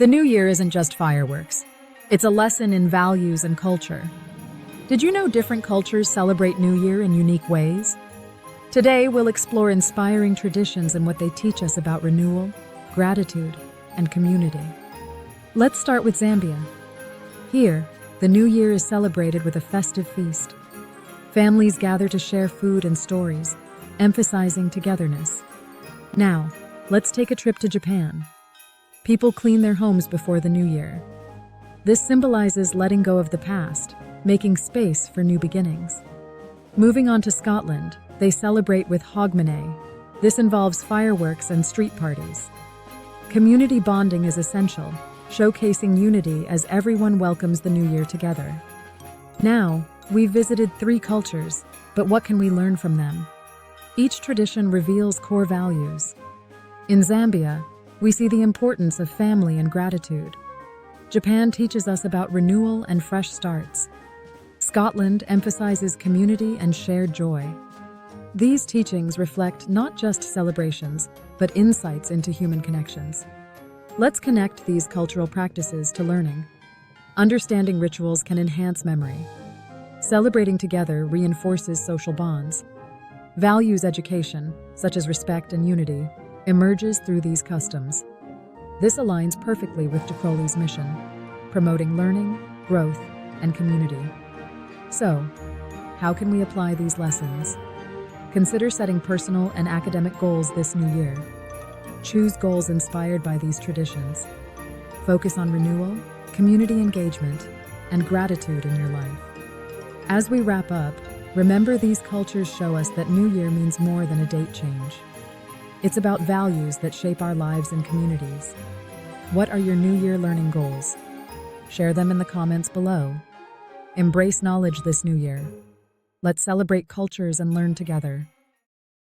The new year isn't just fireworks. It's a lesson in values and culture. Did you know different cultures celebrate New Year in unique ways? Today, we'll explore inspiring traditions and what they teach us about renewal, gratitude, and community. Let's start with Zambia. Here, the New Year is celebrated with a festive feast. Families gather to share food and stories, emphasizing togetherness. Now, let's take a trip to Japan. People clean their homes before the new year. This symbolizes letting go of the past, making space for new beginnings. Moving on to Scotland, they celebrate with Hogmanay. This involves fireworks and street parties. Community bonding is essential, showcasing unity as everyone welcomes the new year together. Now, we've visited 3 cultures, but what can we learn from them? Each tradition reveals core values. In Zambia, we see the importance of family and gratitude. Japan teaches us about renewal and fresh starts. Scotland emphasizes community and shared joy. These teachings reflect not just celebrations, but insights into human connections. Let's connect these cultural practices to learning. Understanding rituals can enhance memory. Celebrating together reinforces social bonds. Values education, such as respect and unity, emerges through these customs. This aligns perfectly with Decroly's mission, promoting learning, growth, and community. So, how can we apply these lessons? Consider setting personal and academic goals this new year. Choose goals inspired by these traditions. Focus on renewal, community engagement, and gratitude in your life. As we wrap up, remember these cultures show us that New Year means more than a date change. It's about values that shape our lives and communities. What are your New Year learning goals? Share them in the comments below. Embrace knowledge this New Year. Let's celebrate cultures and learn together.